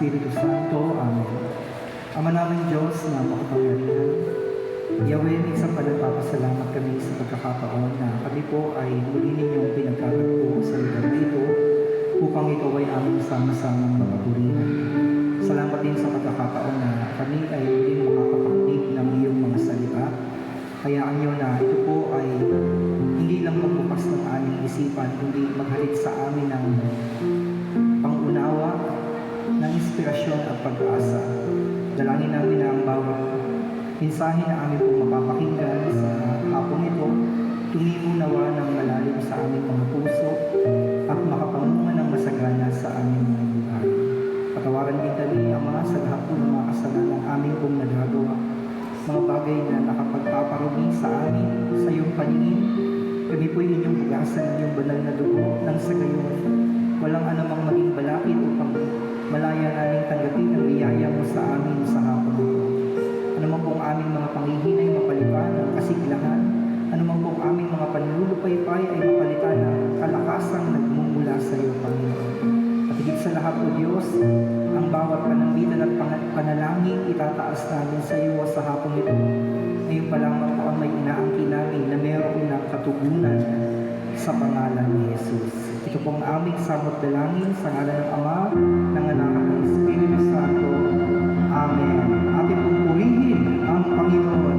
Espiritu Santo. Amen. Ama namin Diyos na makapangyarihan, Yahweh, isang nagpapasalamat kami sa pagkakataon na kami po ay muli ninyong pinagkatagpo sa lugar na ito upang ikaw ay aming sama-samang mapapurihan. Salamat din sa pagkakataon na kami ay muling makakapakinig ng iyong mga salita. Hayaan niyo na ito po ay hindi lang magbukas ng aming isipan, kundi maghalit sa amin ng pangunawa, ng inspirasyon at pag-asa. Dalangin namin na ang bawat mensahe na amin pong mapapakinggan sa hapong ito, tumimo nawa ng malalim sa aming mga puso at makapamunga ng masagana sa aming mga buhay. Patawaran din kami, Ama, sa lahat po ng mga kasalanan aming pong nagagawa, mga bagay na nakapagpaparumi sa amin, sa iyong paningin. Kami po inyong bugasan ng iyong banal na dugo nang sa gayon walang anumang maging balakid upang malaya naming tanggapin ang biyaya mo sa amin sa hapon ito. Anumang pong aming mga panghihinay mapalitan ng kasiglahan, anumang pong aming mga panlulupaypay ay mapalitan ng kalakasang nagmumula sa iyo, Panginoon. At higit sa lahat, O Diyos, ang bawat panambitan at panalangin itataas namin sa iyo sa hapon ito. Ngayon pa lamang po ang may inaangkin namin na mayroon ng katugunan sa pangalan ni Jesus. Ito pong aming samot dalangin sa ngalan ng Ama, ng Anak at ng Espiritu Santo. Amen. Atin pong purihin ang Panginoon.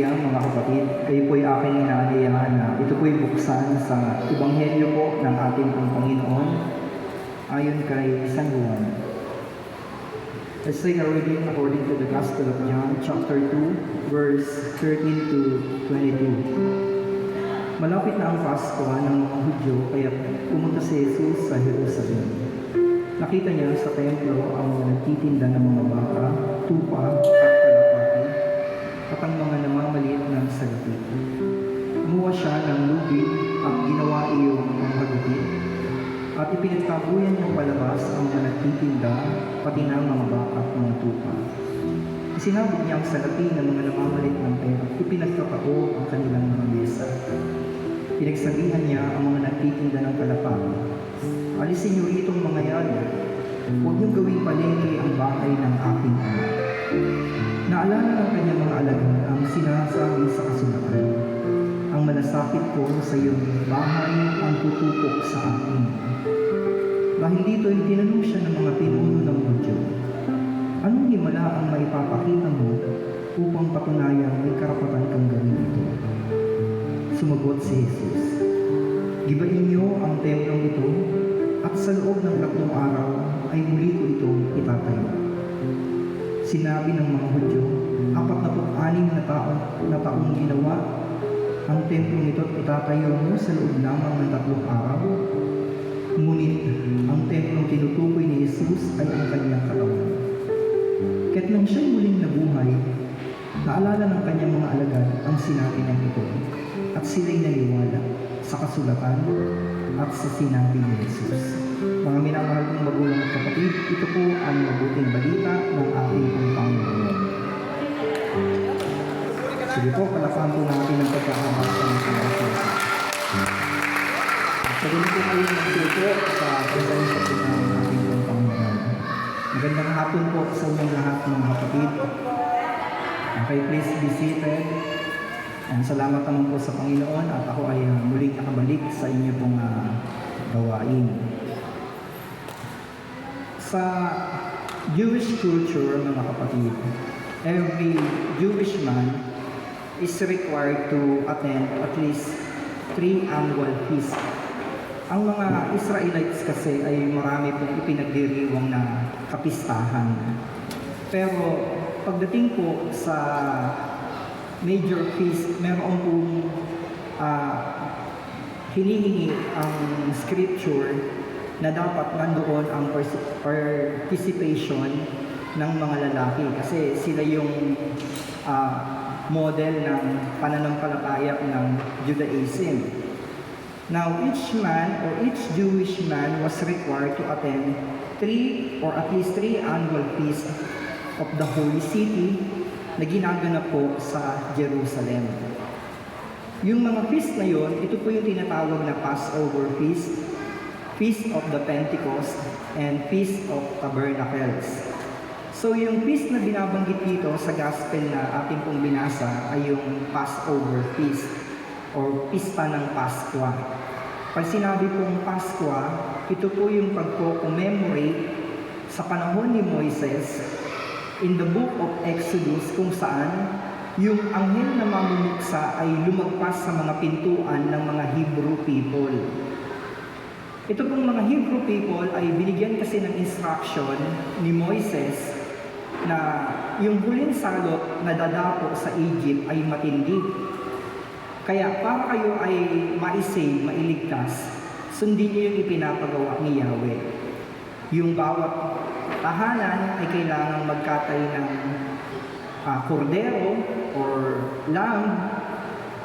Biblia, mga kapatid, kayo po'y aking inaanyayahan na ito po'y buksan sa Ebanghelyo po ng ating pong Panginoon ayon kay San Juan. Let's take a reading according to the Gospel of John, chapter 2, verse 13 to 22. Malapit na ang Pasko ng mga Hudyo, kaya pumunta si Jesus sa Jerusalem. Nakita niya sa templo ang mga nagtitinda ng mga baka, tupa at kalapati, at ang mga namamaliit ng salapi. Kumuha siya ng lubid at ginawa iyong panghagutin, at ipinagtabuyan niyang palabas ang mga nagtitinda, pati na ang mga baka at mga tupa. Isinabog niya ang salapi ng mga namamaliit ng pera, ipinagkatao ang kanilang mga mesa. Pinagsabihan niya ang mga nagtitinda ng kalapati, alisin niyo itong mga yan. Huwag niyong gawing palengke ang bahay ng aking ama. Naalala ng kanyang mga alagad ang sinasabi sa kasulatan, ang malasakit ko sa iyong bahay ang tutupok sa akin. Dahil dito'y tinanong siya ng mga pinuno ng Hudyo, anong himala ang maipapakita mo upang patunayan may karapatan kang gawin ito? Sumagot si Jesus, gibain niyo ang templong ito, at sa loob ng 3 araw ay muli ko itong itatayo. Sinabi ng mga Hudyo, 46 na taong ginawa ang templong ito at itatayo mo sa loob lamang ng 3 araw. Ngunit ang templong tinutukoy ni Jesus ay ang kanyang katawan. Kaya't nang siya'y muling nabuhay, naalala ng kanyang mga alagad ang sinabi niyang ito, at sila'y naniwala sa kasulatan at sa sinabi ni Jesus. Mga minamahal kong magulang at kapatid, ito po ang mabuting balita ng ating Panginoon. Sige po, palakpakan po natin ang pagkakabasa ng Panginoon. Pagkakabasa po kayo magtuto sa pagkakabasa po ng ating Panginoon. Magandang hapon po sa inyong lahat mga kapatid. Okay, please be seated. Salamat naman po sa Panginoon at ako ay muling nakabalik sa inyo pong gawain. Sa Jewish culture, mga kapatid, every Jewish man is required to attend at least 3 annual feasts. Ang mga Israelites kasi ay marami pong ipinagdiriwang na kapistahan. Pero pagdating po sa major feast, meron pong hinihingi ang scripture na dapat nandoon ang participation ng mga lalaki kasi sila yung model ng pananampalataya ng Judaism. Now, each man or each Jewish man was required to attend 3 or at least 3 annual feasts of the Holy City na ginaganap po sa Jerusalem. Yung mga feast na yon, ito po yung tinatawag na Passover Feast, Feast of the Pentecost, and Feast of Tabernacles. So yung feast na binabanggit dito sa Gospel na ating pong binasa ay yung Passover Feast or Pista ng Paskwa. Pag sinabi pong Paskwa, ito po yung pagko-commemorate sa panahon ni Moises in the book of Exodus kung saan yung anghel na mamumuksa ay lumagpas sa mga pintuan ng mga Hebrew people. Ito pong mga Hebrew people ay binigyan kasi ng instruction ni Moises na yung huling salot na dadapo sa Egypt ay matindi. Kaya para kayo ay ma-save, mailigtas, sundin niyo yung ipinapagawa ni Yahweh. Yung bawat tahanan ay kailangang magkatay ng kordero or lamb,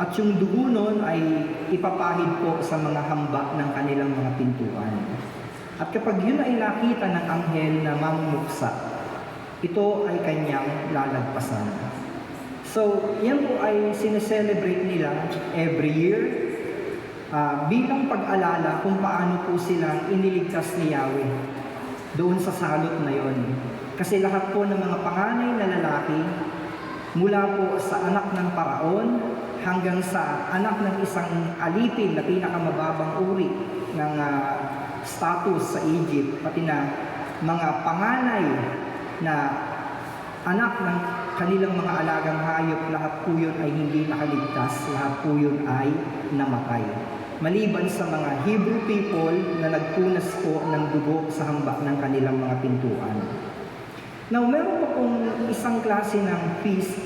at yung dugo nun ay ipapahid po sa mga hamba ng kanilang mga pintuan. At kapag yun ay nakita ng anghel na mamumuksa, ito ay kanyang lalagpasan. So, yan po ay sineselebrate nila every year bilang pag-alala kung paano po silang iniligtas ni Yahweh doon sa salot na yon. Kasi lahat po ng mga panganay na lalaki, mula po sa anak ng paraon hanggang sa anak ng isang alipin na pinakamababang uri ng status sa Egypt, pati na mga panganay na anak ng kanilang mga alagang hayop, lahat po yun ay hindi nakaligtas, lahat po yun ay namatay. Maliban sa mga Hebrew people na nagpunas po ng dugo sa hamba ng kanilang mga pintuan. Now, meron po pong isang klase ng feast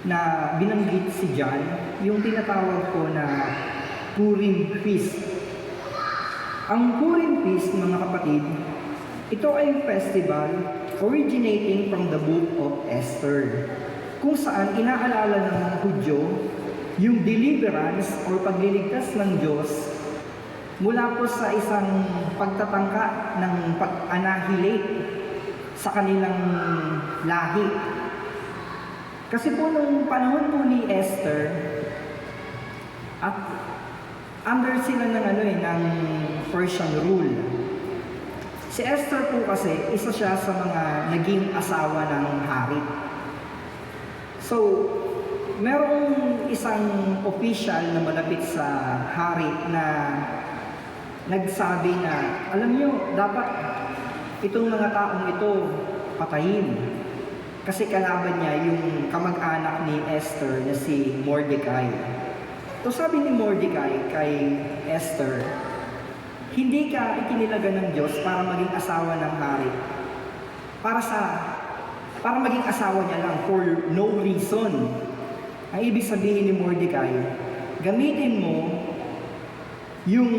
na binanggit si John, yung tinatawag po na Purim Feast. Ang Purim Feast, mga kapatid, ito ay festival originating from the book of Esther, kung saan inaalala ng mga Hudyo yung deliverance or pagliligtas ng Diyos mula po sa isang pagtatangka ng pag-annihilate sa kanilang lahi. Kasi po nung panahon po ni Esther, at under sila ng Persian rule. Si Esther po kasi, isa siya sa mga naging asawa ng hari. So, merong isang official na malapit sa hari na nagsabi na, alam niyo, dapat itong mga taong ito patayin. Kasi kalaban niya yung kamag-anak ni Esther na si Mordecai. So sabi ni Mordecai kay Esther, hindi ka ikinilaga ng Diyos para maging asawa ng hari. Para maging asawa niya lang for no reason. Ang ibig sabihin ni Mordecai, gamitin mo yung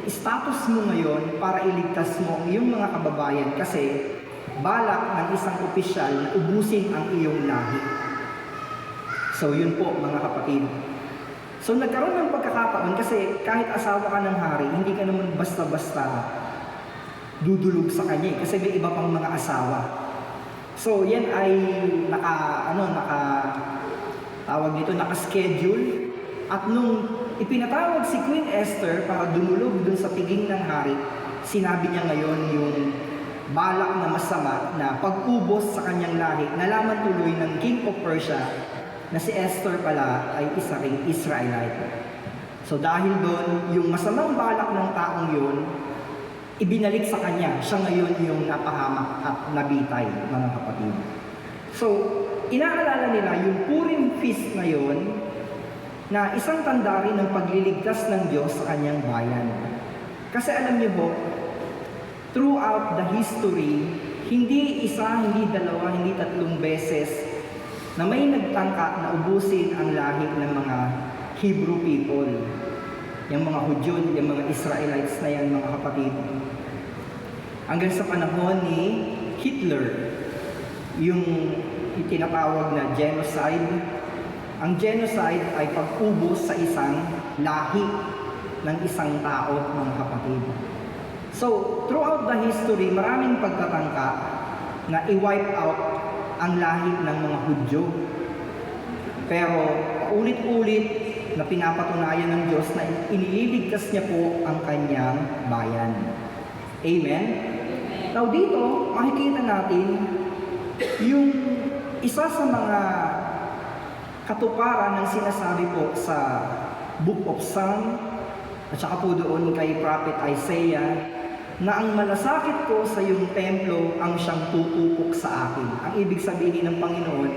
status mo ngayon para iligtas mo ang iyong mga kababayan kasi balak ng isang opisyal na ubusin ang iyong lahi. So yun po mga kapatid. So nagkaroon ng pagkakataon kasi kahit asawa ka ng hari, hindi ka naman basta-basta dudulog sa kanya kasi may iba pang mga asawa. So yan ay naka-schedule at nung ipinatawag si Queen Esther para dumulog dun sa piging ng hari, sinabi niya ngayon yung balak na masama na pag-ubos sa kanyang lahi. Nalaman tuloy ng King of Persia na si Esther pala ay isa ring Israelite. So dahil doon, yung masamang balak ng taong yun, ibinalik sa kanya. Siya ngayon yung napahamak at nabitay, mga kapatid. So, inaalala nila yung Purim Feast na yun na isang tanda rin ng pagliligtas ng Diyos sa kanyang bayan. Kasi alam niyo po, throughout the history, hindi isa, hindi dalawa, hindi tatlong beses na may nagtangka na ubusin ang lahi ng mga Hebrew people. Yung mga Hudyo, yung mga Israelites na yan, mga kapatid. Hanggang sa panahon ni Hitler, yung itinatawag na genocide. Ang genocide ay pag-ubos sa isang lahi ng isang tao, mga kapatid. So, throughout the history, maraming pagtatangka na i-wipe out ang lahi ng mga Hudyo. Pero, ulit-ulit na pinapatunayan ng Diyos na iniligtas niya po ang kanyang bayan. Amen? Now dito, makikita natin yung isa sa mga katuparan ng sinasabi po sa Book of Psalm at saka po doon kay Prophet Isaiah na ang malasakit ko sa iyong templo ang siyang tutupok sa akin. Ang ibig sabihin ng Panginoon,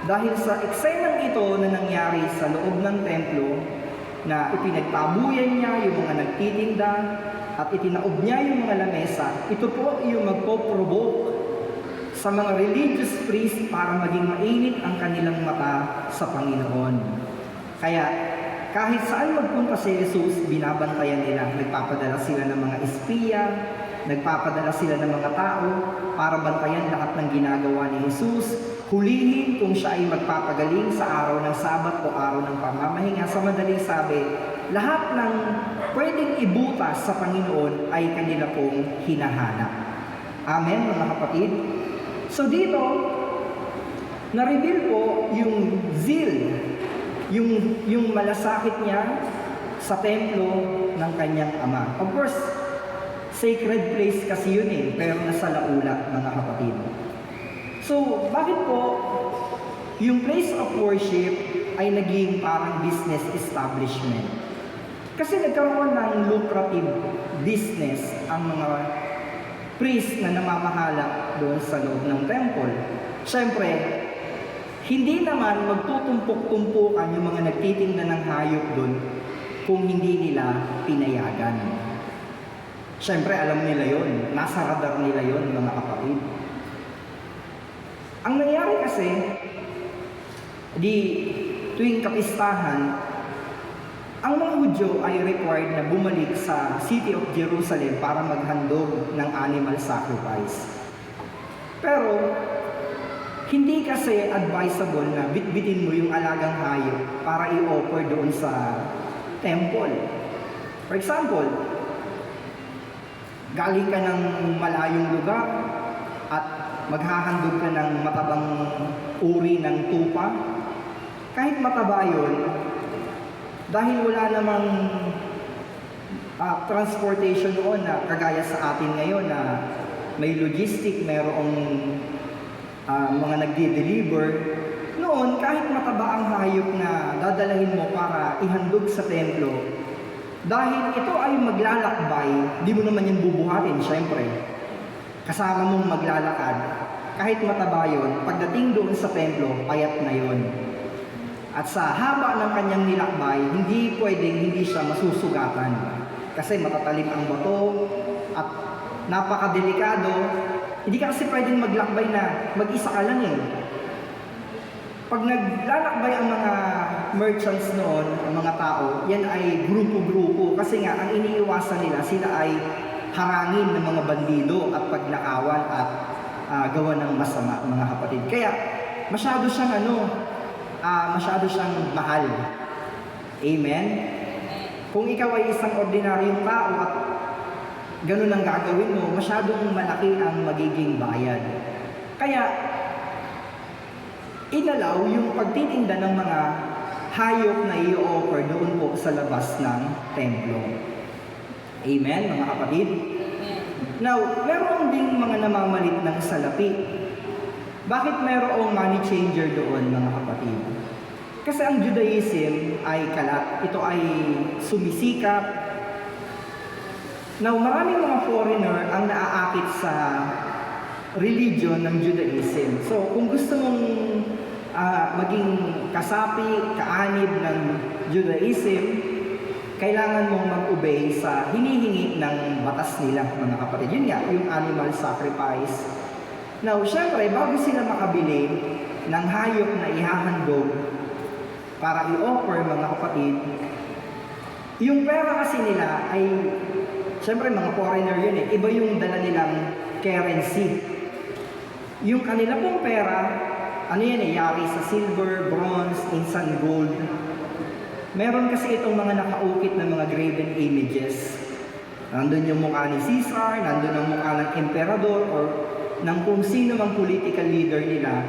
dahil sa eksenang ito na nangyari sa loob ng templo, na ipinagpabuyan niya yung mga nagtitinda at itinaob niya yung mga lamesa, ito po yung magpo-provoke sa mga religious priests para maging mainit ang kanilang mata sa Panginoon. Kaya, kahit saan magpunta si Jesus, binabantayan nila. Nagpapadala sila ng mga espiya, nagpapadala sila ng mga tao para bantayan lahat ng ginagawa ni Jesus, hulihin kung siya ay magpapagaling sa araw ng Sabat o araw ng pamamahinga. Sa madaling sabi, lahat ng pwedeng ibutas sa Panginoon ay kanila pong hinahanap. Amen, mga kapatid? So dito, na-reveal po yung zeal, yung malasakit niya sa templo ng kanyang ama. Of course, sacred place kasi yun pero nasa laula, mga kapatid. So, bakit po yung place of worship ay naging parang business establishment? Kasi nagkaroon ng lucrative business ang mga priest na namamahala doon sa loob ng temple. Siyempre, Hindi naman magtutumpok-tumpukan yung mga nagtitinda ng hayop doon kung hindi nila pinayagan. Siyempre, alam nila yon, nasa radar nila yon, mga kapatid. Ang nangyari kasi, tuwing kapistahan, ang mga Hudyo ay required na bumalik sa city of Jerusalem para maghandog ng animal sacrifice. Pero, hindi kasi advisable na bitbitin mo yung alagang hayop para i-offer doon sa temple. For example, galing ka ng malayong lugar at maghahandog ka ng matabang uri ng tupa. Kahit mataba yun, dahil wala namang transportation noon na kagaya sa atin ngayon na may logistic, mayroong mga nagde-deliver. Noon, kahit mataba ang hayop na dadalahin mo para ihandog sa templo, dahil ito ay maglalakbay, di mo naman yan bubuhatin, syempre. Kasama mong maglalakad, kahit mataba yun, pagdating doon sa templo, payat na yun. At sa haba ng kanyang nilakbay, hindi pwedeng hindi siya masusugatan. Kasi matatalim ang bato at napakadelikado. Hindi ka kasi pwedeng maglakbay na mag-isa ka lang eh. Pag naglalakbay ang mga merchants noon, ang mga tao, yan ay grupo-grupo. Kasi nga, ang iniiwasan nila, sila ay harangin ng mga bandido at pagnakawan at gawa ng masama, mga kapatid. Kaya, masyado siyang mahal. Amen? Kung ikaw ay isang ordinaryong tao at ganun ang gagawin mo, masyadong malaki ang magiging bayad. Kaya, inalaw yung pagtitinda ng mga hayop na i-offer doon po sa labas ng templo. Amen, mga kapatid? Now, meron ding mga namamalit ng salapi. Bakit merong money changer doon, mga kapatid? Kasi ang Judaism ay kalat. Ito ay sumisikap. Now, maraming mga foreigner ang naaakit sa religion ng Judaism. So, kung gusto mong maging kasapi, kaanib ng Judaism, kailangan mong mag-obey sa hinihingi ng batas nila, mga kapatid. Yun nga, yung animal sacrifice. Now, syempre, bago sila makabili ng hayop na ihahandog para i-offer, mga kapatid, yung pera kasi nila ay, syempre, mga foreigner yun eh, iba yung dala nilang currency. Yung kanila pong pera, ano yan eh, yari sa silver, bronze, instant gold. Meron kasi itong mga nakaukit na mga graven images. Nandun yung mukha ni Caesar, nandun ang mukha ng emperador, or ng kung sino mang political leader nila.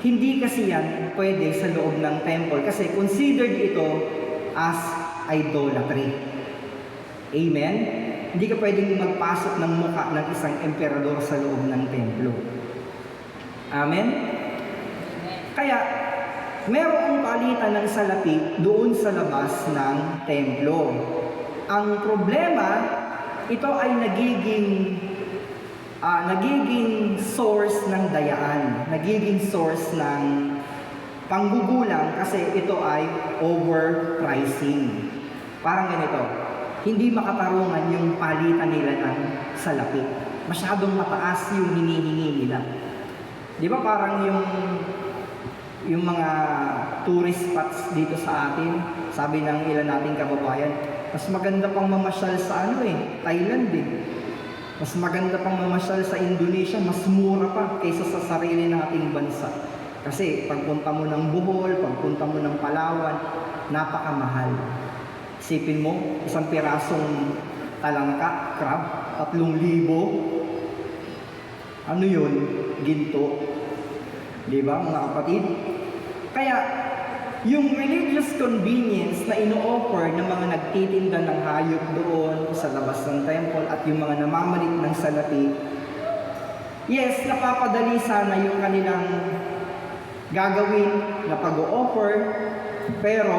Hindi kasi yan pwede sa loob ng temple kasi considered ito as idolatry. Amen? Hindi ka pwedeng magpasok ng mukha ng isang emperador sa loob ng templo. Amen? Kaya, merong palitan ng salapi doon sa labas ng templo. Ang problema, ito ay nagiging source ng dayaan, nagiging source ng panggugulang kasi ito ay overpricing. Parang ganito, hindi makatarungan yung palitan nila ng salapi. Masyadong mataas yung hinihingi nila. Di ba parang yung mga tourist spots dito sa atin, sabi ng ilan nating kababayan, mas maganda pang mamasyal sa Thailand eh. Mas maganda pang mamasyal sa Indonesia, mas mura pa kaysa sa sarili nating bansa. Kasi pagpunta mo ng Bohol, pagpunta mo ng Palawan, napakamahal. Isipin mo, isang pirasong talangka, crab, 3,000. Ano yun? Ginto. Di ba, mga kapatid? Kaya, yung religious convenience na ino-offer ng mga nagtitinda ng hayop doon sa labas ng temple at yung mga namamalit ng salapi, yes, napapadali sana yung kanilang gagawin na pag-o-offer, pero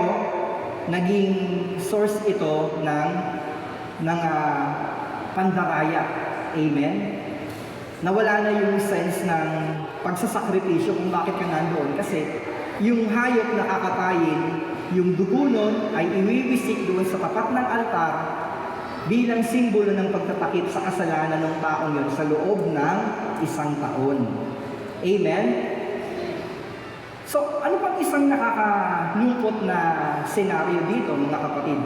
naging source ito ng pandaraya. Amen? Nawala na yung sense ng pagsasakripisyo kung bakit ka nandoon. Kasi yung hayop na kakatayin, yung dugo nun ay iwiwisik doon sa tapat ng altar bilang simbolo ng pagtatakip sa kasalanan ng taong yun sa loob ng 1 taon. Amen? So, ano pang isang nakakalungkot na senaryo dito, mga kapatid?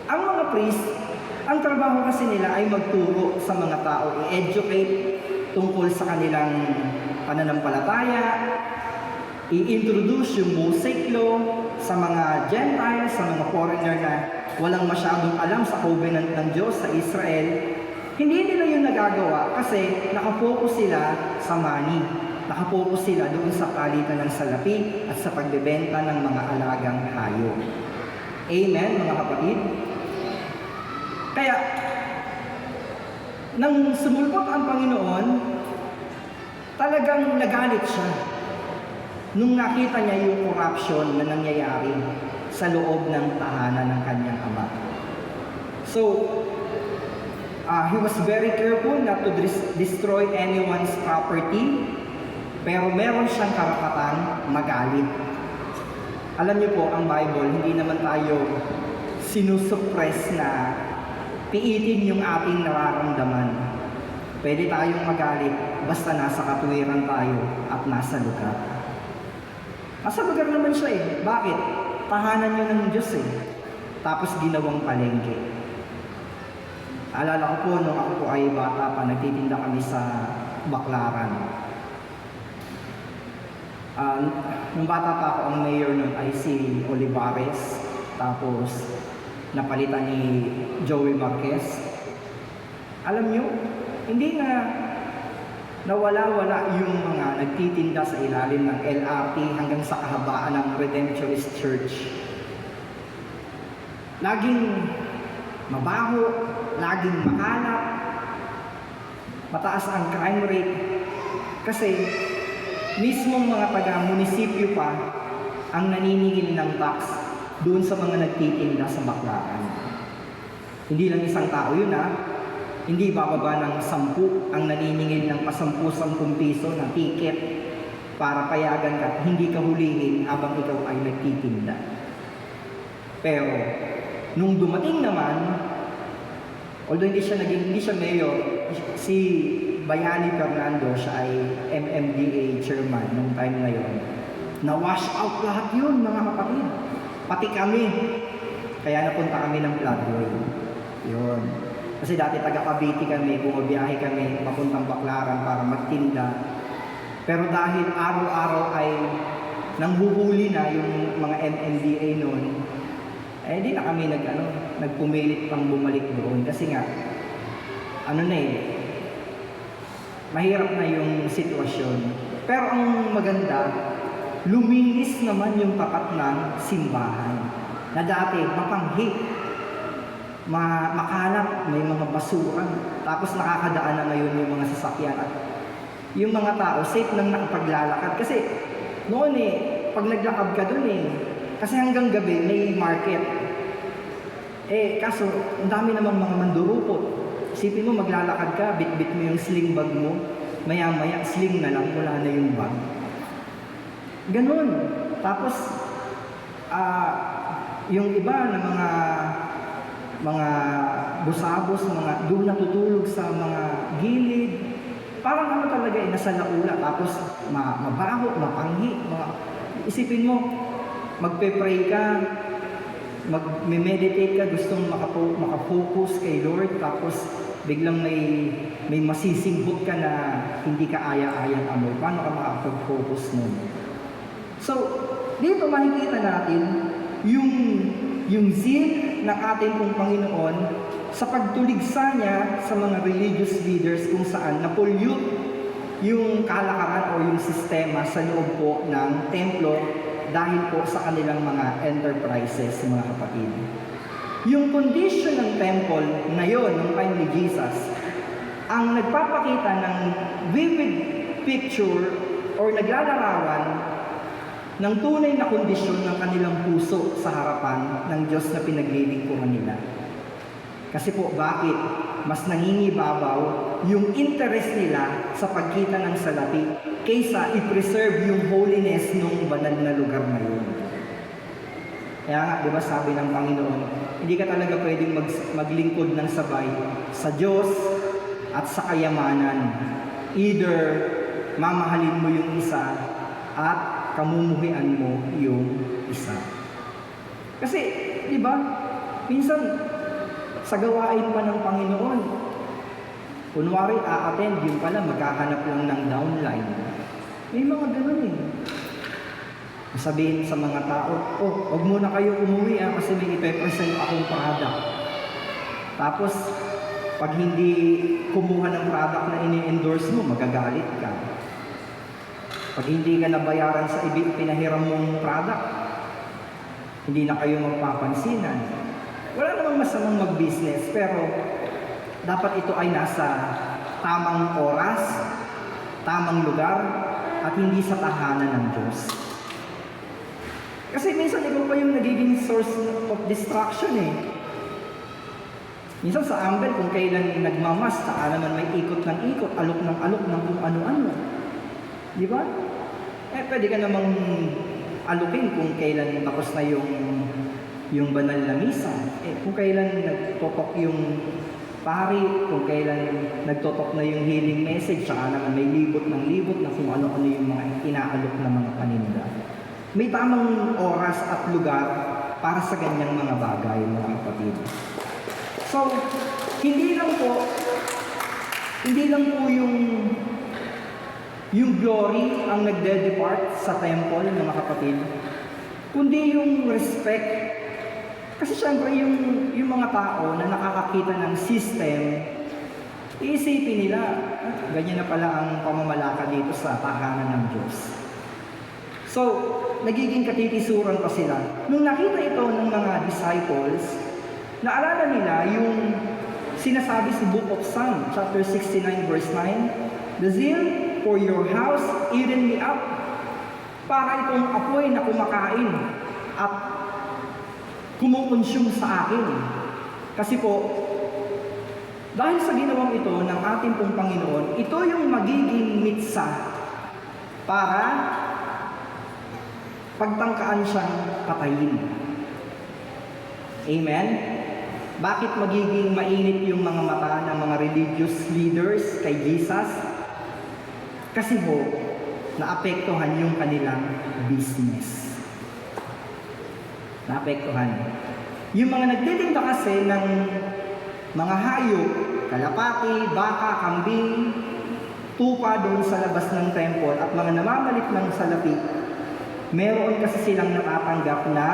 Ang mga priest, ang trabaho kasi nila ay magturo sa mga tao, i-educate tungkol sa kanilang pananampalataya, i-introduce yung Mosaic Law sa mga Gentiles, sa mga foreigner na walang masyadong alam sa covenant ng Diyos sa Israel. Hindi nila yung nagagawa kasi nakafocus sila sa money. Nakafocus sila doon sa palitan ng salapi at sa pagbebenta ng mga alagang hayop. Amen, mga kapatid? Kaya, nang sumulpot ang Panginoon, talagang nagalit siya nung nakita niya yung corruption na nangyayari sa loob ng tahanan ng kanyang ama. So, he was very careful not to destroy anyone's property, pero meron siyang karapatang magalit. Alam niyo po, ang Bible, hindi naman tayo sinusuppress na piitin yung ating nararamdaman. Pwede tayong magalit basta nasa katuwiran tayo at nasa lugar. Nasa lugar naman siya eh. Bakit? Tahanan niyo ng Diyos eh. Tapos ginawang palengke. Alala ko po, nung ako po ay bata pa, nagtitinda kami sa Baklaran. Nung bata pa ako, ang mayor nun ay si Olivares. Tapos, napalitan ni Joey Marquez. Alam nyo, hindi na nawala-wala yung mga nagtitinda sa ilalim ng LRT hanggang sa kahabaan ng Redemptorist Church. Laging mabaho, laging makalap, mataas ang crime rate. Kasi mismong mga taga-munisipyo pa ang naniningil ng tax doon sa mga nagtitinda sa Baklaran. Hindi lang isang tao yun Hindi bababa ng 10 ang naniningil ng pa-10 piso na ticket para payagan ka, hindi ka hulihin habang ikaw ay nagtitinda. Pero, nung dumating naman, although hindi siya mayor, si Bayani Fernando, siya ay MMDA chairman nung time na yon. Na-wash out lahat yun, mga kapatid. Pati kami. Kaya napunta kami ng floodway. Yun. Kasi dati taga-Cavite kami, bumabiyahe kami papuntang Baklaran para magtinda. Pero dahil araw-araw ay nanghuhuli na yung mga MMDA noon, di na kami nagpumilit pang bumalik doon. Kasi nga, mahirap na yung sitwasyon. Pero ang maganda, luminis naman yung tapat ng simbahan. Na dati, mapanghi. Makalap, may mga basura, tapos nakakadaan na ngayon yung mga sasakyan at yung mga tao safe nang nakapaglalakad kasi noon pag naglakad ka dun kasi hanggang gabi may market kaso ang dami namang mga mandurukot. Isipin mo maglalakad ka, bit-bit mo yung sling bag mo, maya-maya sling na lang, wala na yung bag, ganun. Tapos yung iba na mga busabos, mga doon natutulog sa mga gilid. Parang talaga nasa laula. Tapos mabaho, mapanghi. Isipin mo, magpe-pray ka, mag-meditate ka, gustong makafocus kay Lord, tapos biglang may masisinghot ka na hindi ka aya-ayang amoy. Paano ka makapag-focus nun? So, dito makikita natin yung zeal ng ating pong Panginoon sa pagtuligsa niya sa mga religious leaders kung saan na-pollute yung kalakaran o yung sistema sa loob po ng templo dahil po sa kanilang mga enterprises, mga kapatid. Yung condition ng temple ngayon, ng time ni Jesus, ang nagpapakita ng vivid picture or naglalarawan ng tunay na kondisyon ng kanilang puso sa harapan ng Diyos na pinaglilingkuran nila. Kasi po, bakit? Mas nangingibabaw yung interest nila sa pagkita ng salapi kaysa i-preserve yung holiness ng banal na lugar na yun. Kaya nga, di ba sabi ng Panginoon, hindi ka talaga pwedeng maglingkod ng sabay sa Diyos at sa kayamanan. Either mamahalin mo yung isa at kamumuhian mo yung isa. Kasi, di ba, minsan, sa gawain pa ng Panginoon, kunwari a-attend, yung pala maghahanap lang ng downline. May mga ganun eh. Sabihin sa mga tao, oh, huwag muna kayo umuwi kasi may ipe-present akong product. Tapos, pag hindi kumuha ng product na ini-endorse mo, magagalit ka. Pag hindi ka nabayaran sa pinahiram mong product, hindi na kayo magpapansinan. Wala namang masamang mag-business, pero dapat ito ay nasa tamang oras, tamang lugar, at hindi sa tahanan ng Diyos. Kasi minsan ikaw pa yung nagiging source of distraction eh. Minsan sa Ambel, kung kailan nagmamas, saka naman may ikot ng ikot, alok ng kung ano-ano. Di ba? Pwede ka namang alukin kung kailan tapos na yung banal na misa. Kung kailan nagtotok yung pari, kung kailan nagtotok na yung healing message, saka naman may libot ng libot na kung ano-ano yung mga inaalok na mga paninda. May tamang oras at lugar para sa ganyang mga bagay, mga kapatid. So, hindi lang po yung glory ang nagde-depart sa temple, mga kapatid, kundi yung respect. Kasi syempre yung mga tao na nakakakita ng system, iisipin nila, ganyan na pala ang pamamalakad dito sa tahanan ng Diyos. So, nagiging katitisuran pa sila. Nung nakita ito ng mga disciples, naalala nila yung sinasabi sa Book of Psalm, chapter 69, verse 9, "The zeal for your house eaten me up." Para itong apoy na kumakain at kumukonsume sa akin. Kasi po, dahil sa ginawang ito ng ating pong Panginoon, ito yung magiging mitsa para pagtangkaan siyang patayin. Amen? Bakit magiging mainit yung mga mata ng mga religious leaders kay Jesus? Kasi ho, naapektuhan yung kanilang business. Naapektuhan. Yung mga nagtitinda kasi ng mga hayop, kalapati, baka, kambing, tupa doon sa labas ng temple at mga namamalit ng salapi, meron kasi silang natatanggap na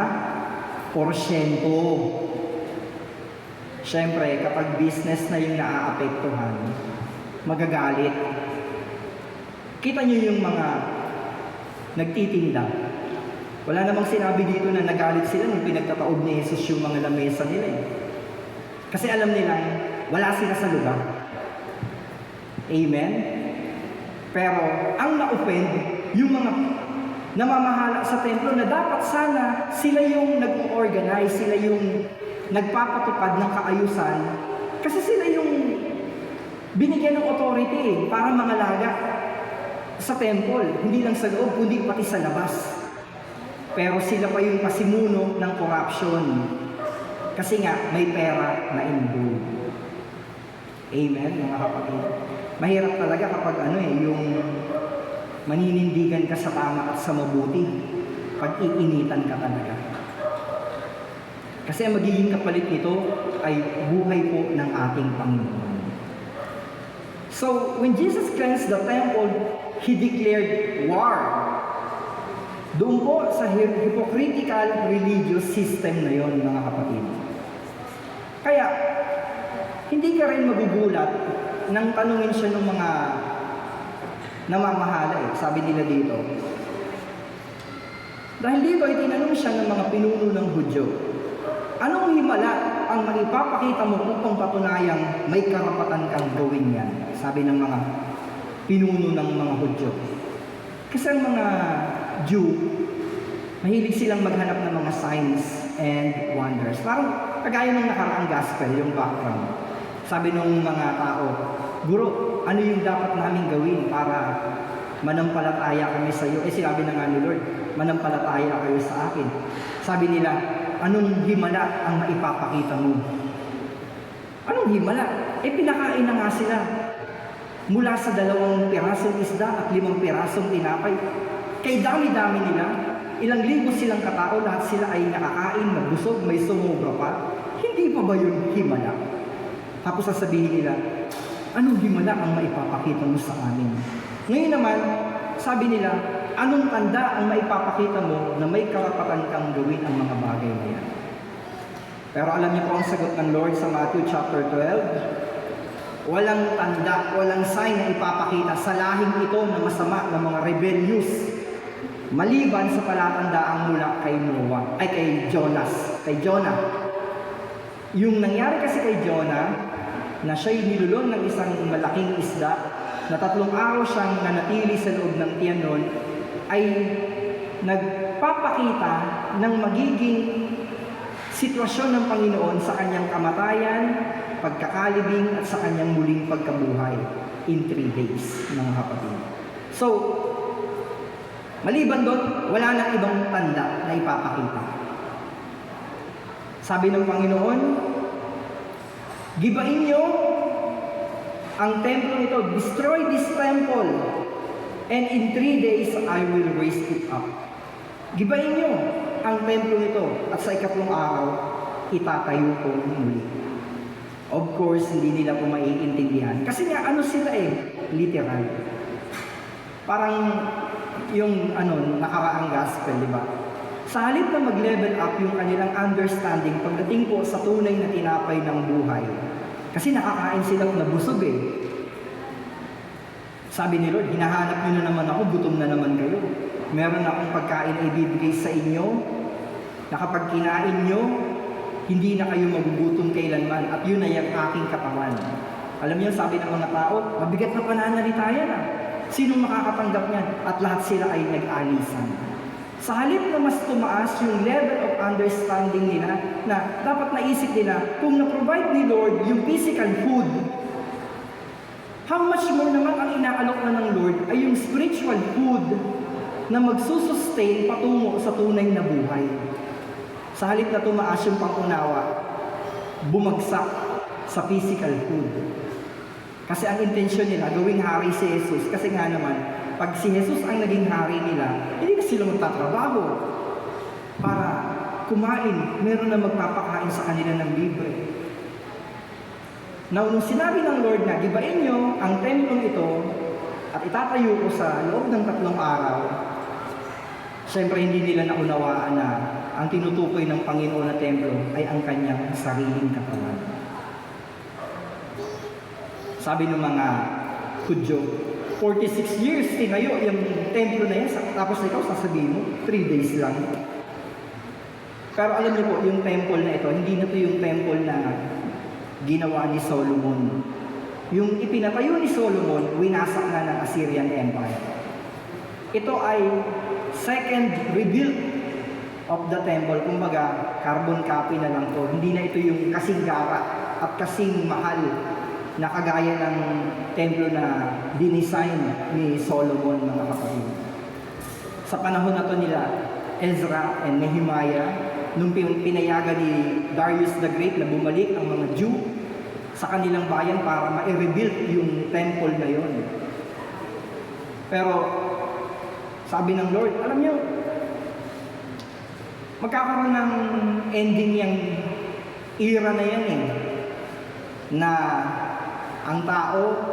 porsyento. Siyempre, kapag business na yung naaapektuhan, magagalit. Kita niyo yung mga nagtitinda. Wala namang sinabi dito na nagalit sila nung pinagtataob ni Jesus yung mga lamesa nila eh. Kasi alam nila, wala sila sa lugar. Amen? Pero, ang na-offend, yung mga namamahala sa templo na dapat sana sila yung nag-organize, sila yung nagpapatupad ng kaayusan, kasi sila yung binigyan ng authority para mangalaga sa temple, hindi lang sa loob, kundi pati sa labas. Pero sila pa yung pasimuno ng corruption. Kasi nga, may pera na involved. Amen, mga kapatid. Mahirap talaga kapag yung maninindigan ka sa tama at sa mabuti. Pag iinitan ka talaga. Kasi ang magiging kapalit nito ay buhay po ng ating Panginoon. So, when Jesus cleansed the temple, He declared war. Doon po sa hypocritical religious system na yon, mga kapatid. Kaya, hindi ka rin magugulat nang tanungin siya ng mga namamahala Sabi nila dito. Dahil dito ay tinanong siya ng mga pinuno ng Hudyo, anong himala ang maipapakita mo upang patunayang may karapatan kang gawin yan? Sabi ng mga pinuno ng mga Hudyo. Kasi ang mga Jew, mahilig silang maghanap ng mga signs and wonders. wonders. Parang kagaya ng nakaraang gospel, yung background. Sabi nung mga tao, Guro, ano yung dapat namin gawin para manampalataya kami sa iyo? Sinabi na nga ni Lord, manampalataya kayo sa akin. Sabi nila, anong himala ang maipapakita mo? Anong himala? Pinakain na nga sila. Mula sa 2 pirasong isda at 5 pirasong tinapay. Kay dami-dami nila, ilang libo silang katao, lahat sila ay nakakain, nabusog, may sumobra pa. Hindi pa ba yun himala? Tapos sasabihin nila, anong himala ang maipapakita mo sa amin? Ngayon naman, sabi nila, anong tanda ang maipapakita mo na may karapatan kang gawin ang mga bagay na yan? Pero alam niyo po ang sagot ng Lord sa Matthew chapter 12? Walang tanda, walang sign na ipapakita sa lahing ito na masama ng mga rebellious. Maliban sa palatandaang mula kay Jonah. Yung nangyari kasi kay Jonah, na siya'y nilulong ng isang malaking isda, na 3 araw siyang nanatili sa loob ng tiyan nun, ay nagpapakita ng magiging sitwasyon ng Panginoon sa kanyang kamatayan, pagkakalibing, at sa kanyang muling pagkabuhay in 3 days, mga kapatid. So, maliban doon, wala nang ibang tanda na ipapakita. Sabi ng Panginoon, gibain niyo ang templo nito, destroy this temple, and in 3 days I will raise it up. Gibain niyo ang templo nito, at sa 3 araw, itatayo ko muli. Of course, hindi nila po maiintindihan. Kasi nga, ano sila literal. Parang yung nakaraang gospel, di ba? Sa halip na mag-level up yung kanilang understanding pagdating po sa tunay na tinapay ng buhay. Kasi nakakain sila na busog Sabi ni Lord, hinahanap niyo na naman ako, gutom na naman kayo. Meron akong pagkain na ibibigay sa inyo, na kapag kinain nyo, hindi na kayo magugutom kailanman, at yun ay ang aking katawan. Alam niyo, sabi ng mga tao, mabigat na pananalitayan Sinong makakatanggap niyan? At lahat sila ay nag-alisan. Sa halip na mas tumaas yung level of understanding nila, na dapat naisip nila, kung na-provide ni Lord yung physical food, how much more naman ang inaalok na ng Lord ay yung spiritual food na magsusustain patungo sa tunay na buhay. Sa halip na tumaas yung pangunawa, bumagsak sa physical food. Kasi ang intensyon nila, gawing hari si Jesus. Kasi nga naman, pag si Jesus ang naging hari nila, hindi na sila magtatrabaho para kumain. Meron na magpapakain sa kanila ng libre. Now, nung sinabi ng Lord na, gibain nyo ang templong ito at itatayo ko sa loob ng 3 araw, siyempre hindi nila naunawaan na ang tinutukoy ng Panginoon na templo ay ang kanyang sariling katawan. Sabi ng mga Hudyo, 46 years tinayo yung templo na yan, tapos ikaw sasabihin mo, 3 days lang. Pero alam niyo po, yung temple na ito, hindi na ito yung temple na ginawa ni Solomon. Yung ipinatayo ni Solomon, winasak na ng Assyrian Empire. Ito ay second rebuild of the temple. Kumbaga, carbon copy na lang to. Hindi na ito yung kasing gara at kasing mahal na kagaya ng templo na dinesign ni Solomon, mga kapatid. Sa panahon na to nila, Ezra and Nehemiah, nung pinayagan ni Darius the Great na bumalik ang mga Jew sa kanilang bayan para ma-rebuild yung temple na yon. Pero sabi ng Lord, alam niyo, magkakaroon ng ending yung era na yan na ang tao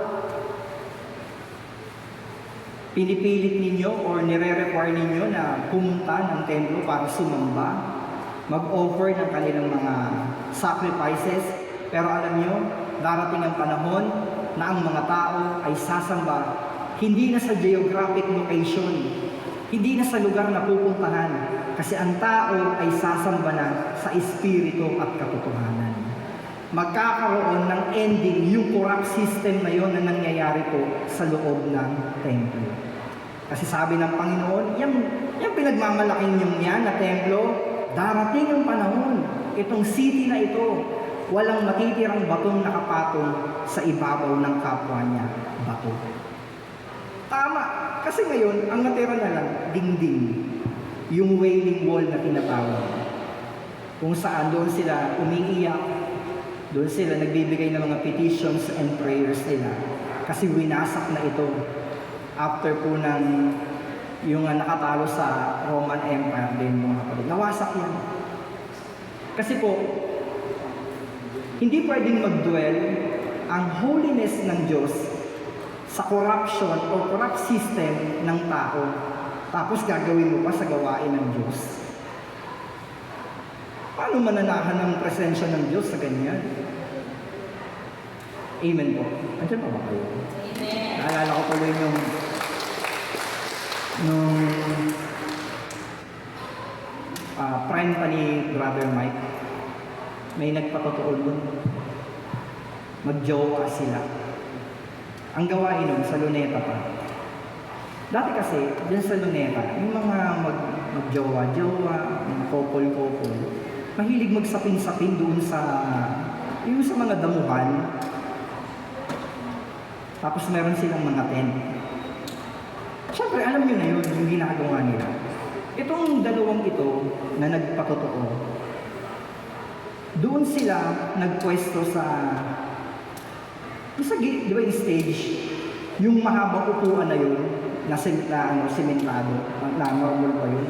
pinipilit ninyo or nire-require ninyo na pumunta ng templo para sumamba, mag-offer ng kanilang mga sacrifices. Pero alam nyo, darating ang panahon na ang mga tao ay sasamba hindi na sa geographic location, hindi na sa lugar na pupuntahan, kasi ang tao ay sasamba na sa espiritu at katotohanan. Magkakaroon ng ending yung corrupt system na yon na nangyayari po sa loob ng templo. Kasi sabi ng Panginoon, yung pinagmamalaking yung yan na templo, darating ang panahon, itong city na ito, walang matitirang batong nakapatong sa ibabaw ng kapwa niya, bato. Tama, kasi ngayon, ang natira na lang, dingding. Yung wailing wall na tinatawag. Kung saan doon sila umiiyak, doon sila nagbibigay ng mga petitions and prayers nila. Kasi winasak na ito after po ng yung nakatalo sa Roman Empire din mga kapatid. Nawasak yan. Kasi po, hindi pwedeng mag-dwell ang holiness ng Diyos sa corruption o corrupt system ng tao. Tapos gagawin mo pa sa gawain ng Diyos. Paano mananahan ng presensya ng Diyos sa ganyan? Amen po. Andiyan pa ba kayo? Amen. Naalala ko tuloy nung friend pa ni Brother Mike, may nagpatotoo nun. Magjowa sila. Ang gawain nun, sa luneta pa. Dati kasi, dyan sa luneta, yung mga magjowa-jowa, mga couple-couple, mahilig magsapin-sapin doon sa, yung sa mga damuhan. Tapos meron silang mga tent. Siyempre, alam nyo na yun, yung ginagawa nila. Itong dalawang ito na nagpatotoo, doon sila nagpwesto sa di ba yung stage, yung mahabang upuan na yun, na sementado, na normal pa yun.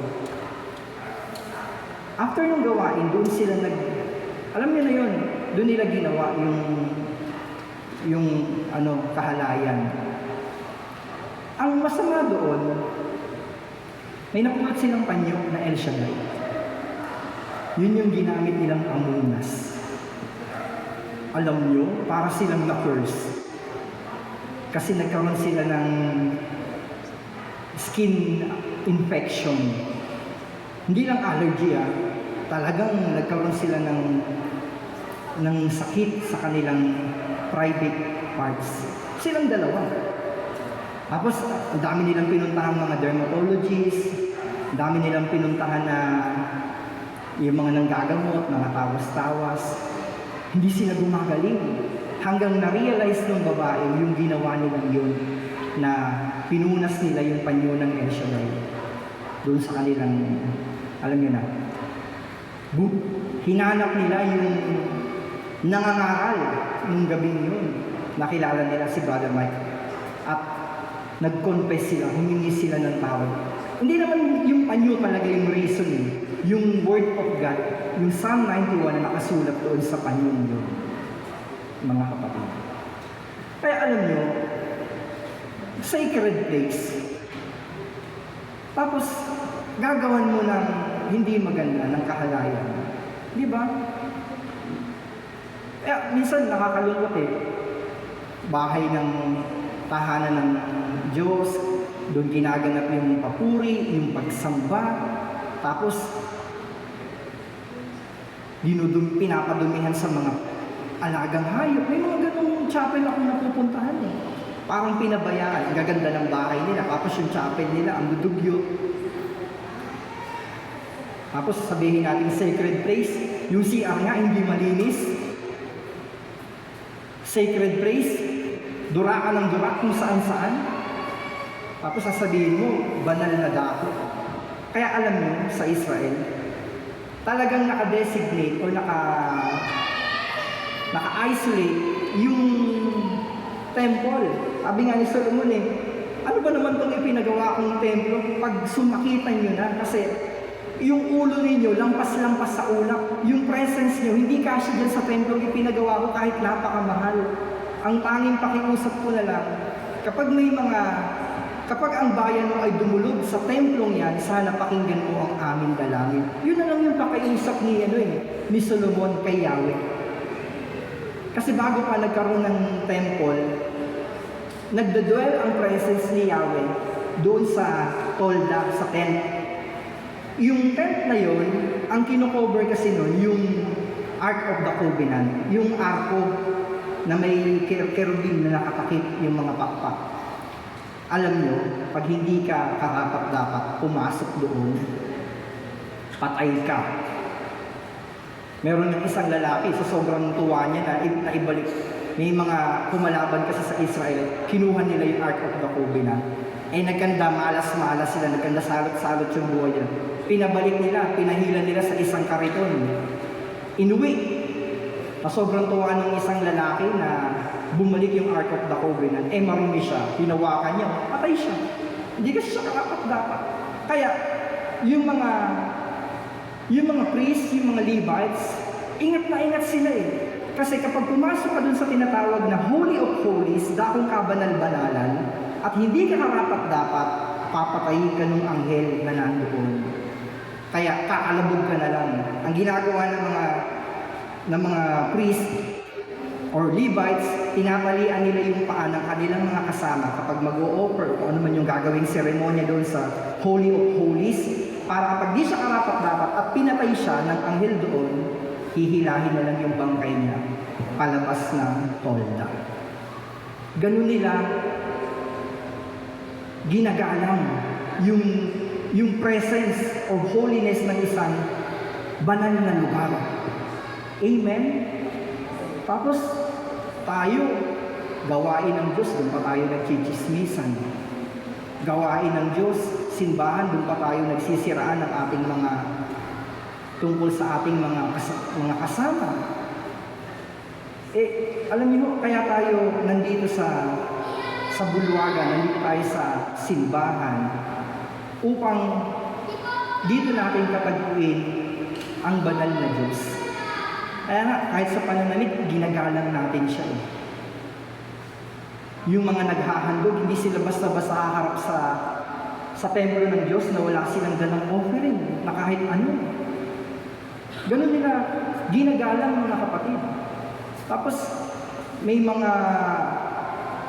After nung gawain, doon sila alam nyo na yun, doon nila ginawa yung kahalayan. Ang masama doon, may napulot silang panyo na El Shaddai. Yun yung ginamit nilang amunas. Alam nyo, para silang na-curse. Kasi nagkaroon sila ng skin infection. Hindi lang allergy talagang nagkaroon sila ng sakit sa kanilang private parts. Silang dalawa. Tapos, ang dami nilang pinuntahan mga dermatologists, ang dami nilang pinuntahan na yung mga nanggagamot, mga tawas-tawas. Hindi sila gumagaling. Hanggang na-realize ng babae yung ginawa nilang yun, na pinunas nila yung panyo ng El Shaddai doon sa kanilang, alam nyo na, hinanap nila yung nangangaral nung gabing yun. Nakilala nila si Brother Mike. At nag-confess sila, humingi sila ng tawad. Hindi naman yung panyo talaga yung reason Yung Word of God, yung Psalm 91 na nakasulat doon sa panyo yun, mga kapatid. Kaya alam nyo, sacred place. Tapos, gagawan mo ng hindi maganda ng kahalayan. Di ba? Kaya minsan nakakalungkot bahay ng tahanan ng Diyos, doon ginaganap yung papuri, yung pagsamba, tapos pinapadumihan sa mga alagang hayop. May mga ganung chapel ako napupuntahan Parang pinabayaan, ang gaganda ng bahay nila, tapos yung chapel nila, ang dudugyo. Tapos sabihin natin sacred place, yung CR nga hindi malinis. Sacred place, dura ka ng dura kung saan-saan. Tapos sasabihin mo, banal na dako. Kaya alam mo, sa Israel, talagang naka-designate o naka-isolate yung temple. Sabi nga ni Solomon ano ba naman itong ipinagawa kong templo? Pag sumakitan nyo na, kasi yung ulo ninyo, lampas-lampas sa ulap. Yung presence nyo, hindi kasya dyan sa templo ipinagawa ko kahit napakamahal. Ang tanging pakiusap ko na lang, kapag ang bayan mo ay dumulog sa templong yan, sana pakinggan mo ang aming dalangin. Yun na lang yung pakiusap ni Solomon kay Yahweh. Kasi bago pa nagkaroon ng temple, nagdadwell ang presence ni Yahweh doon sa tolda, sa tent. Yung tent na yun, ang kinocover kasi nun, yung Ark of the Covenant, yung arko na may kerubim na nakatakip yung mga pakpak. Alam nyo, pag hindi ka karapat-dapat pumasok doon, patay ka. Meron yung isang lalaki, sa sobrang tuwa niya na ibalik. May mga kumalaban kasi sa Israel, kinuha nila yung Ark of the Covenant. Nagkanda, malas-malas sila, nagkanda salot-salot yung buhay nila. Pinabalik nila, pinahila nila sa isang kariton. Inuwi. Sobrang tuwa ng isang lalaki na bumalik yung Ark of the Covenant. Marumi siya, hinawakan niya, patay siya. Hindi kasi siya karapat-dapat. Kaya, yung mga priests, yung mga Levites, ingat na ingat sila eh. Kasi kapag pumasok ka dun sa tinatawag na Holy of Holies, dakong kabanal-banalan, at hindi ka karapat-dapat, papatayin ka ng anghel na nandoon. Kaya kakalabog ka na lang. Ang ginagawa ng mga priests or Levites, tinatalian nila yung paa ng kanilang mga kasama kapag mag-o-offer o ano man yung gagawing seremonya doon sa Holy of Holies, para kapag di siya karapat-dapat at pinatay siya ng anghel doon, hihilahin na lang yung bangkay niya palabas ng tolda. Ganun nila ginagalang yung presence of holiness ng isang banal na lugar. Amen? Tapos tayo, gawain ng Diyos, doon pa tayo nagchichismisan. Gawain ng Diyos, simbahan, doon pa tayo nagsisiraan ng ating mga tungkol sa ating mga kasama. Alam niyo, kaya tayo nandito sa bulwagan, nandito tayo sa simbahan upang dito natin katagpuin ang banal na Diyos. Kaya nga, kahit sa pananamit, ginagalang natin siya eh. Yung mga naghahandog, hindi sila basta-basta haharap sa templo ng Diyos na wala silang dalang offering na kahit ano. Ganun nila ginagalang mga kapatid. Tapos may mga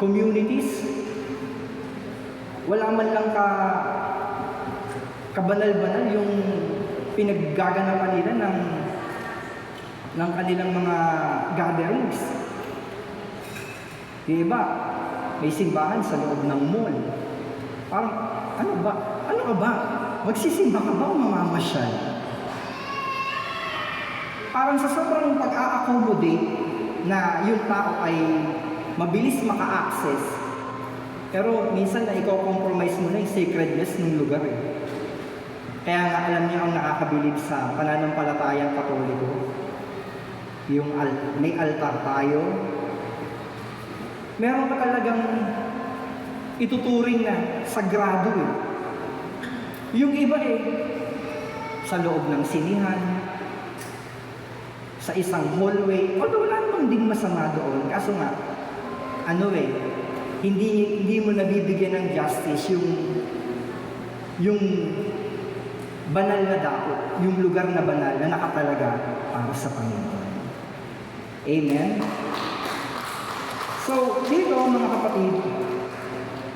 communities, wala man lang kabanal-banal yung pinaggaganapan nila ng kanilang mga gatherings. Yung iba, may simbahan sa loob ng mall. Parang, ano ka ba? Magsisimba ka ba o mamamasyal? Parang sa sobrang pag-a-accommodate na yung tao ay mabilis maka-access. Pero minsan na i-compromise mo na yung sacredness ng lugar eh. Kaya nga alam niyo ang nakakabilib sa pananampalatayang Katoliko. Yung may altar tayo. Meron pa talagang ituturing na sagrado eh. Yung iba eh, sa loob ng sinihan, sa isang hallway, although wala namang ding masama doon. Kaso nga, hindi mo nabibigyan ng justice yung banal na dako, yung lugar na banal na nakatalaga para sa Panginoon. Amen? So, dito mga kapatid,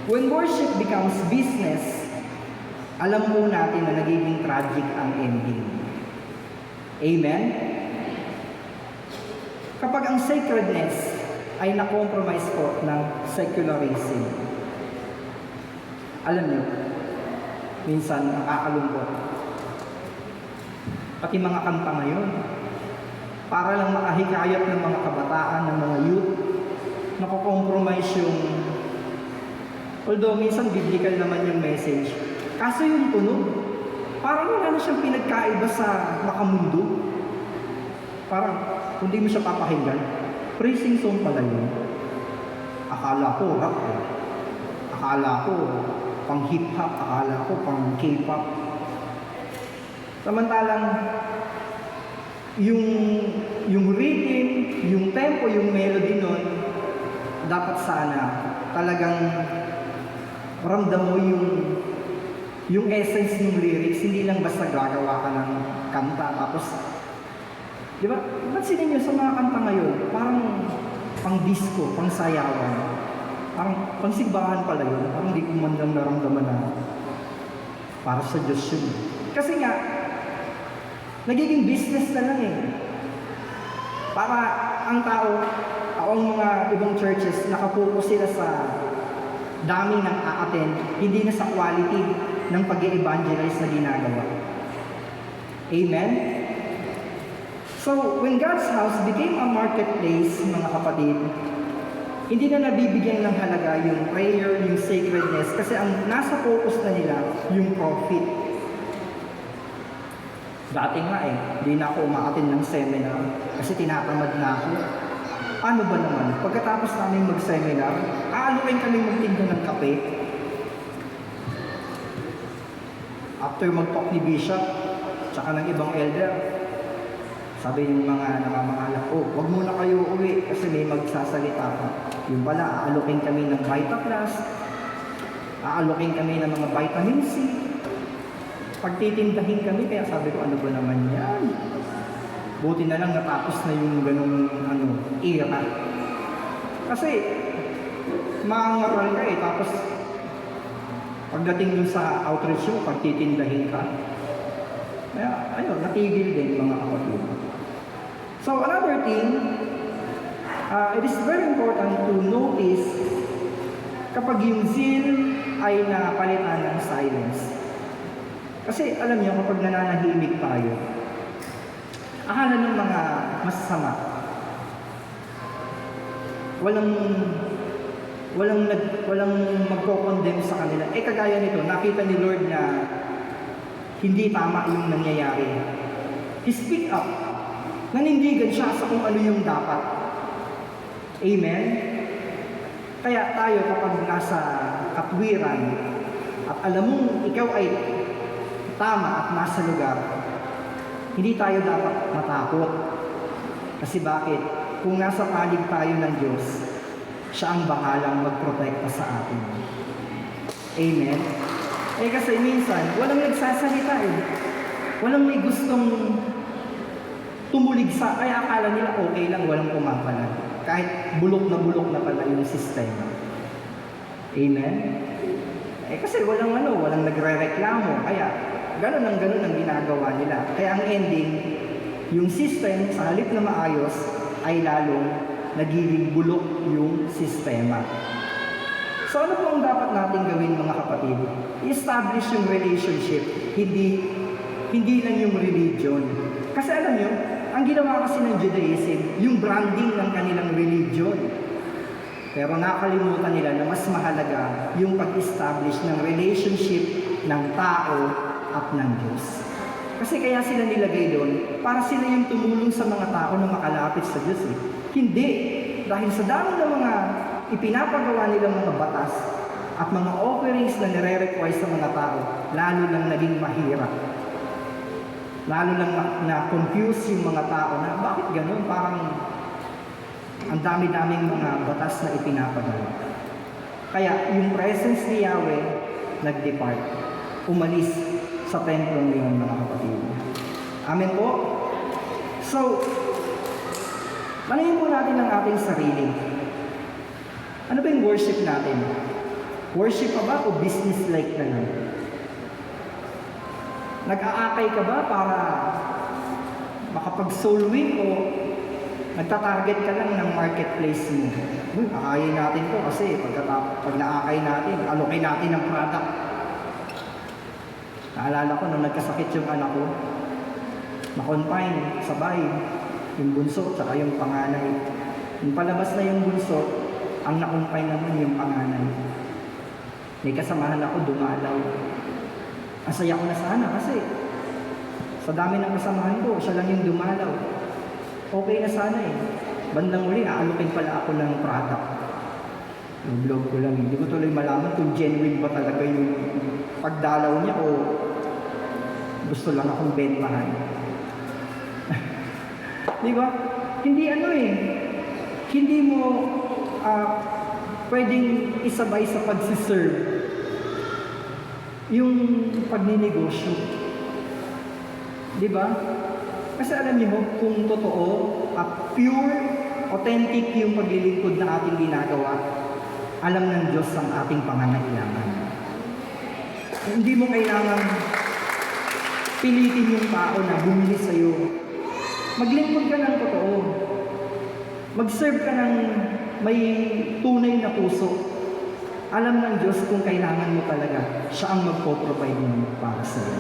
when worship becomes business, alam po natin na nagiging tragic ang ending. Amen? Kapag ang sacredness ay na-compromise po ng secularism, alam niyo, minsan nakakalungkot. Pati mga kanta ngayon, para lang makahikayat ng mga kabataan, ng mga youth, nako-compromise yung, although minsan biblical naman yung message, kaso yung tunog, parang wala na siyang pinagkaiba sa makamundo. Parang, kung di mo siya papakinggan, praising song pala yun. Akala ko rap eh. Akala ko pang hip-hop, akala ko pang K-pop. Samantalang, yung rhythm, yung tempo, yung melody nun, dapat sana talagang ramdam mo yung essence ng lyrics, hindi lang basta gagawa ka ng kanta. Tapos, di ba, pansinin nyo sa mga kanta ngayon, parang pang disco, pang sayawan, parang pang simbahan pala yun, parang hindi ko man lang naramdaman na para sa Diyos yun. Kasi nga, nagiging business na lang eh. Para ang tao, ang mga ibang churches, nakapokus sila sa dami ng a-attend, hindi na sa quality ng pag-e-evangelize na ginagawa. Amen? So, when God's house became a marketplace, mga kapatid, hindi na nabibigyan ng halaga yung prayer, yung sacredness, kasi ang nasa focus na nila, yung profit. Dati nga hindi na ako umaattend ng seminar kasi tinatamad na ako. Ano ba naman? Pagkatapos namin mag-seminar, aaluin kami magtinda ng kape. After mag-talk ni Bishop, tsaka ng ibang elder, sabi yung mga namamangalap, wag muna kayo uwi kasi may magsasalita pa. Yung pala, aalukin kami ng Vita Plus, aalukin kami ng mga vitamin C, pagtitindahin kami, kaya sabi ko, ano ba naman yan? Buti na lang natapos na yung ganung era. Kasi, maangaral ka tapos pagdating dun sa outreach mo, pagtitindahin ka. Kaya, ayun, natigil din mga kapatid. So, another thing, it is very important to notice kapag yung zeal ay napalitan ng silence. Kasi alam niyo, kapag nananahimik tayo, akala ng mga masasama, walang magko-condemn sa kanila. Kagaya nito, nakita ni Lord na hindi tama yung nangyayari. He speak up. Nanindigan siya sa kung ano yung dapat. Amen? Kaya tayo kapag nasa katwiran at alam mong ikaw ay tama at nasa lugar, hindi tayo dapat matakot. Kasi bakit? Kung nasa palig tayo ng Diyos, siya ang bahalang magprotekta sa atin. Amen? Kasi minsan, walang nagsasalita Walang may gustong tumulig sa, kaya akala nila okay lang, walang pumapalag. Kahit bulok na pala yung sistema. Amen? Kasi walang nagre-reklamo. Kaya, ganun ang ginagawa nila. Kaya ang ending, yung system, sa halip na maayos, ay lalong nagiging bulok yung sistema. So ano po ang dapat natin gawin mga kapatid? I-establish yung relationship, hindi lang yung religion. Kasi alam nyo, ang ginawa kasi ng Judaism, yung branding ng kanilang religion. Pero nakalimutan nila na mas mahalaga yung pag-establish ng relationship ng tao at ng Diyos. Kasi kaya sila nilagay doon, para sila yung tumulong sa mga tao na makalapit sa Diyos Hindi. Dahil sa dami ng mga ipinapagawa nilang mga batas at mga offerings na nire-require sa mga tao, lalo lang naging mahirap. Lalo lang na-confuse yung mga tao na bakit ganun? Parang ang dami-daming mga batas na ipinapagawa. Kaya yung presence ni Yahweh nag-depart, umalis sa templong ngayon mga kapatid. Amen po? So, manayin po natin ang ating sarili. Ano ba yung worship natin? Worship pa ba o business-like na lang? Nag-aakay ka ba para makapag-soul win o nagtatarget ka lang ng marketplace mo? Akayin natin to kasi pag naakay natin, alokay natin ng product. Naalala ko nung nagkasakit yung anak ko, na-confine sa bahay, yung bunso at yung panganay. Yung palabas na yung bunso, ang na-confine naman yung panganay. May kasamahan ako, dumalaw. Ang saya ko na sana kasi sa dami ng kasamahan ko, siya lang yung dumalaw. Okay na sana Bandang uli, aalukin pala ako ng product. Yung blog ko lang. Hindi ko tuloy malaman kung genuine ba talaga yung pagdalaw niya o gusto lang akong bentahan. Di ba? Hindi hindi mo pwedeng isabay sa pagsiserve yung pagninegosyo. Di ba? Kasi alam niyo kung totoo at pure, authentic yung paglilingkod na ating ginagawa, alam ng Diyos ang ating pangangailangan. Hindi mo kailangan pilitin yung tao na bumili sa'yo. Maglingkod ka ng totoo. Mag-serve ka ng may tunay na puso. Alam ng Diyos kung kailangan mo talaga, siya ang magpo-provide mo para sa'yo.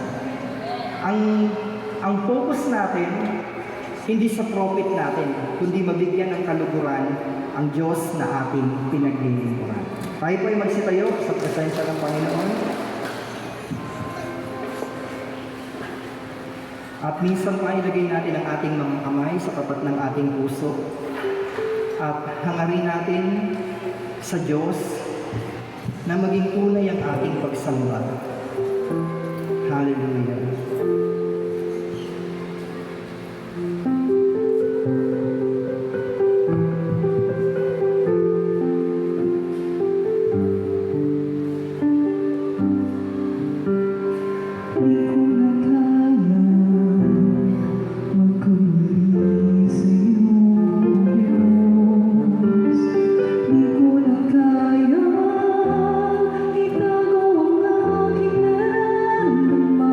Ang focus natin hindi sa profit natin, kundi mabigyan ng kaluguran ang Diyos na ating pinaglilingkuran. Tayo po ay magsitayo sa presensya ng Panginoon. At minsan pa ilagay natin ang ating mga kamay sa tapat ng ating puso. At hangarin natin sa Diyos na maging unay ang ating pagsamba. Hallelujah. Itago ang aking nararamdaman.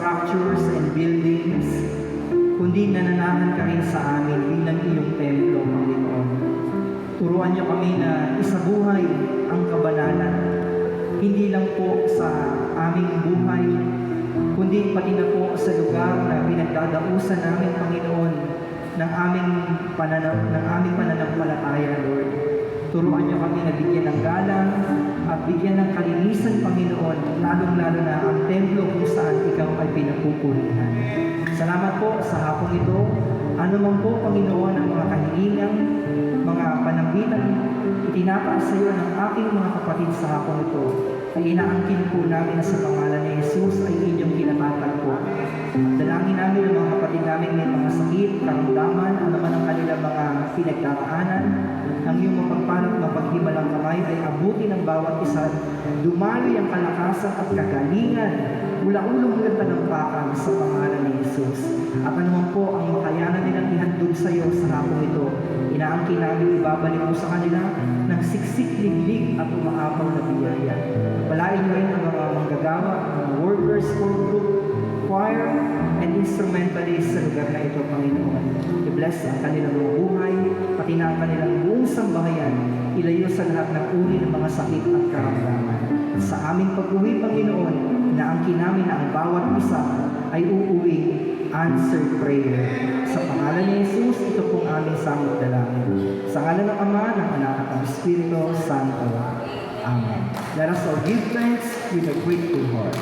structures and buildings, kundi nananahan ka rin sa amin bilang iyong templo, Panginoon. Turuan niyo kami na isabuhay ang kabanalan, hindi lang po sa aming buhay, kundi pati na po sa lugar na pinagdadausan namin, Panginoon, ng aming pananampalataya, Lord. Turuan niyo kami na bigyan ng galang at bigyan ng kalinisan, Panginoon, lalong-lalo na ang templo kung saan ikaw ay pinapupurihan. Salamat po sa hapong ito. Ano man po, Panginoon, ang mga kahilingang, mga panambitan, itinataas sa iyo ng aking mga kapatid sa hapong ito, ay inaangkin po namin na sa pangalan ni Jesus ay inyong kinatatagpo. Dalangin namin ang mga kapatid namin may mga sakit, karamdaman, ano man ang kanilang mga pinagdadaanan. Ang iyong mapagpalang mapaghimalang kamay ay abutin ng bawat isa. Dumaloy ang kalakasan at kagalingan mula ulong hanggang talampakan sa pangalan ni Jesus. At anuman po ang makayanan nilang ihandog sa iyo sa hapong ito, inaangkin namin ibabalik mo sa kanila ng siksik, liglig at umaapaw na biyaya. Palain mo rin ang mga manggagawa, mga workers, core group, choir, and instrumentalists sa lugar na ito, Panginoon. I-bless ang kanilang mga buhay, pati na ang kanilang buong sambahayan, ilayo sa lahat ng uri ng mga sakit at karamdaman. At sa aming pag-uwi, Panginoon, inaangkin namin na ang bawat isa ay uuwi answered prayer. Sa pangalan ni Jesus, ito pong aming samot dalangin. Sa ngalan ng Ama, ng Anak at ng Espiritu Santo. Amen. Let us all give thanks with a grateful heart.